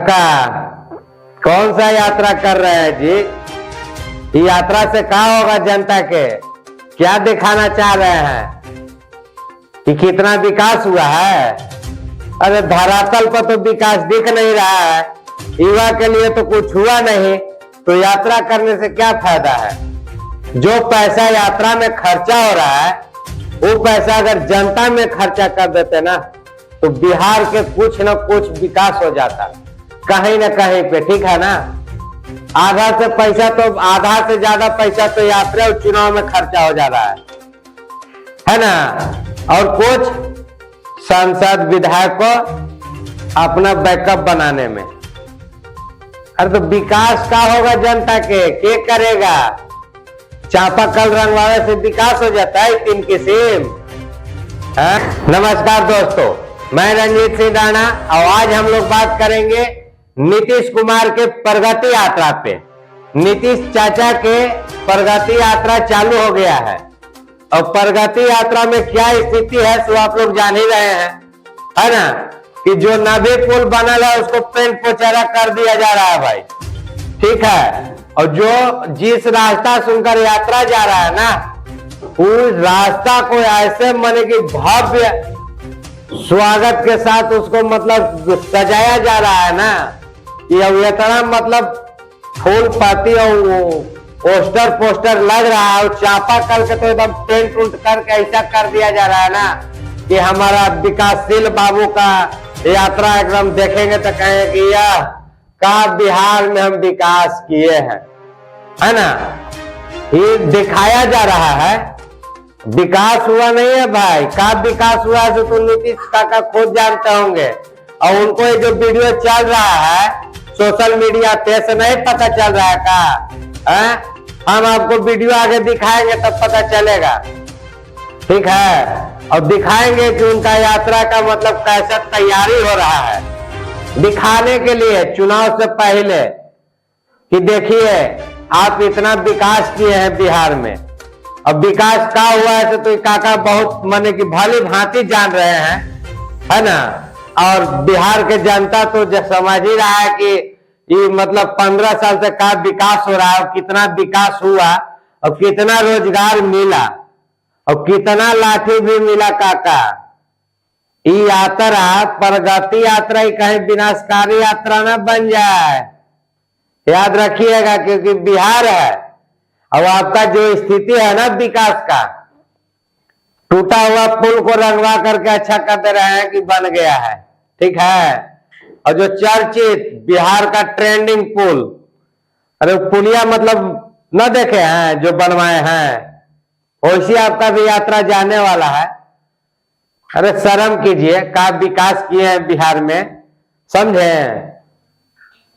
काका कौन सा यात्रा कर रहे हैं जी? यात्रा से क्या होगा जनता के? क्या दिखाना चाह रहे हैं कि कितना विकास हुआ है? अरे धरातल पर तो विकास दिख नहीं रहा है, युवा के लिए तो कुछ हुआ नहीं, तो यात्रा करने से क्या फायदा है? जो पैसा यात्रा में खर्चा हो रहा है वो पैसा अगर जनता में खर्चा कर देते ना तो बिहार के कुछ न कुछ विकास हो जाता कहीं न कहीं पे, ठीक है ना। आधा से ज्यादा पैसा तो यात्रा और चुनाव में खर्चा हो जा रहा है ना। और कुछ सांसद विधायक को अपना बैकअप बनाने में। अरे तो विकास का होगा जनता के करेगा? चापाकल रंगवाने से विकास हो जाता है तीन किस्म। नमस्कार दोस्तों, मैं रंजीत सिंह राणा और आज हम लोग बात करेंगे नीतीश कुमार के प्रगति यात्रा पे। नीतीश चाचा के प्रगति यात्रा चालू हो गया है और प्रगति यात्रा में क्या स्थिति है सो आप लोग जान ही रहे हैं, है ना। कि जो नवी पुल बना है उसको पेंट पोचारा कर दिया जा रहा है भाई, ठीक है। और जो जिस रास्ता सुनकर यात्रा जा रहा है ना उस रास्ता को ऐसे माने कि भव्य स्वागत के साथ उसको मतलब सजाया जा रहा है ना कि अब इतना मतलब फूल पत्ती और पोस्टर लग रहा है और चापाकल के तो एकदम टेंट उल्ट करके ऐसा कर दिया जा रहा है ना कि हमारा विकासशील बाबू का यात्रा एकदम देखेंगे तो कहेंगे कि यह का बिहार में हम विकास किए हैं, है ना। ये दिखाया जा रहा है, विकास हुआ नहीं है भाई। का विकास हुआ है तो नीतीश काका खुद जानते होंगे और उनको ये जो वीडियो चल रहा है सोशल मीडिया पे से नहीं पता चल रहा है का? हम आपको वीडियो आगे दिखाएंगे तब पता चलेगा, ठीक है। और दिखाएंगे कि उनका यात्रा का मतलब कैसा तैयारी हो रहा है दिखाने के लिए चुनाव से पहले कि देखिए आप इतना विकास किए हैं बिहार में। अब विकास का हुआ है तो काका बहुत माने कि भली भांति जान रहे हैं, है ना। और बिहार के जनता तो समझ ही रहा है कि ये मतलब 15 साल से का विकास हो रहा है, कितना विकास हुआ और कितना रोजगार मिला और कितना लाठी भी मिला काका। ये यात्रा प्रगति यात्रा ही कहीं विनाशकारी यात्रा ना बन जाए, याद रखिएगा। क्योंकि बिहार है और आपका जो स्थिति है ना विकास का, टूटा हुआ पुल को रंगवा करके अच्छा कर दे रहे हैं कि बन गया है, ठीक है। और जो चर्चित बिहार का ट्रेंडिंग पुल, अरे पुलिया मतलब न देखे हैं जो बनवाए हैं, वैसी आपका भी यात्रा जाने वाला है। अरे शर्म कीजिए, का विकास किए हैं बिहार में, समझे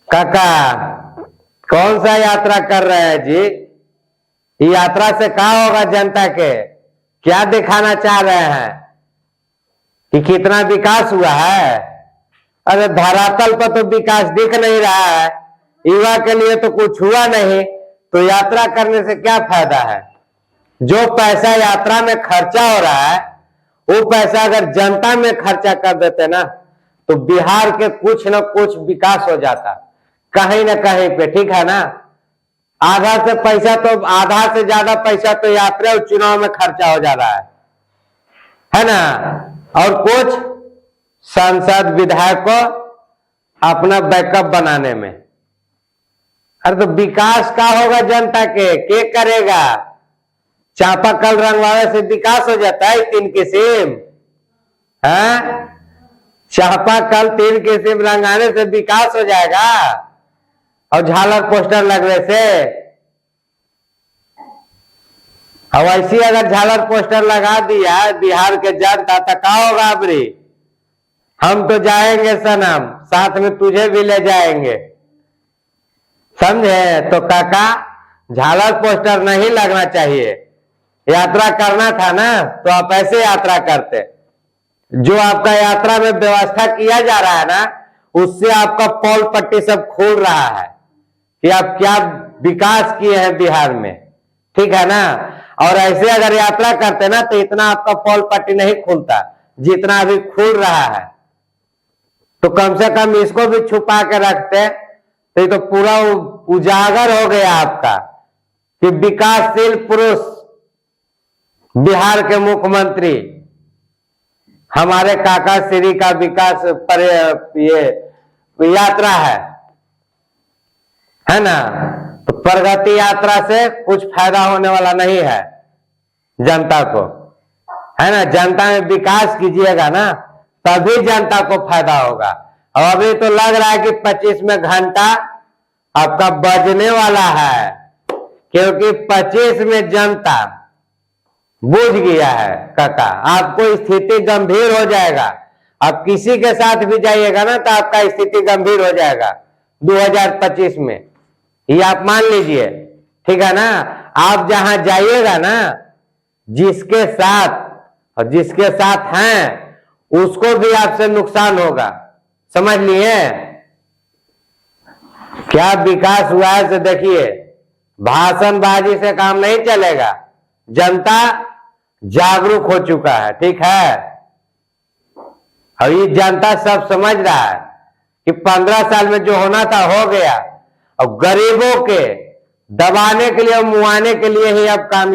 काका। कौन सा यात्रा कर रहे हैं जी? यात्रा से क्या होगा जनता के? क्या दिखाना चाह रहे हैं कि कितना विकास हुआ है? अरे धरातल पर तो विकास दिख नहीं रहा है, युवा के लिए तो कुछ हुआ नहीं, तो यात्रा करने से क्या फायदा है? जो पैसा यात्रा में खर्चा हो रहा है वो पैसा अगर जनता में खर्चा कर देते ना तो बिहार के कुछ न कुछ विकास हो जाता कहीं न कहीं पे, ठीक है ना। आधा से ज्यादा पैसा तो यात्रा और चुनाव में खर्चा हो जा रहा है ना। और कुछ सांसद विधायक को अपना बैकअप बनाने में। अरे तो विकास का होगा जनता के करेगा? चापाकल रंगवाने से विकास हो जाता है तीन किस्म, है। चापाकल तीन किस्म रंगाने से विकास हो जाएगा और झालर पोस्टर लगने से। अब ऐसी अगर झालर पोस्टर लगा दिया बिहार के जनता तो क्या होगा? अबरी हम तो जाएंगे सनम, साथ में तुझे भी ले जाएंगे, समझे। तो काका झालर पोस्टर नहीं लगना चाहिए। यात्रा करना था ना तो आप ऐसे यात्रा करते। जो आपका यात्रा में व्यवस्था किया जा रहा है ना उससे आपका पोल पट्टी सब खोल रहा है कि आप क्या विकास किए हैं बिहार में, ठीक है ना। और ऐसे अगर यात्रा करते ना तो इतना आपका पोल पट्टी नहीं खुलता जितना अभी खुल रहा है, तो कम से कम इसको भी छुपा के रखते तो ये तो पूरा उजागर हो गया आपका कि विकासशील पुरुष बिहार के मुख्यमंत्री हमारे काका श्री का विकास पर ये यात्रा है ना। तो प्रगति यात्रा से कुछ फायदा होने वाला नहीं है जनता को, है ना। जनता में विकास कीजिएगा ना तभी जनता को फायदा होगा। और अभी तो लग रहा है कि 25 घंटा आपका बजने वाला है, क्योंकि 25 में जनता बुझ गया है काका। आपको स्थिति गंभीर हो जाएगा। आप किसी के साथ भी जाइएगा ना तो आपका स्थिति गंभीर हो जाएगा 2025 में, ये आप मान लीजिए, ठीक है ना। आप जहां जाइएगा ना, जिसके साथ और जिसके साथ हैं उसको भी आपसे नुकसान होगा, समझ लिए। क्या विकास हुआ है तो देखिए, भाषणबाजी से काम नहीं चलेगा। जनता जागरूक हो चुका है, ठीक है। और ये जनता सब समझ रहा है कि 15 साल में जो होना था हो गया। और गरीबों के दबाने के लिए, मुआने के लिए ही अब काम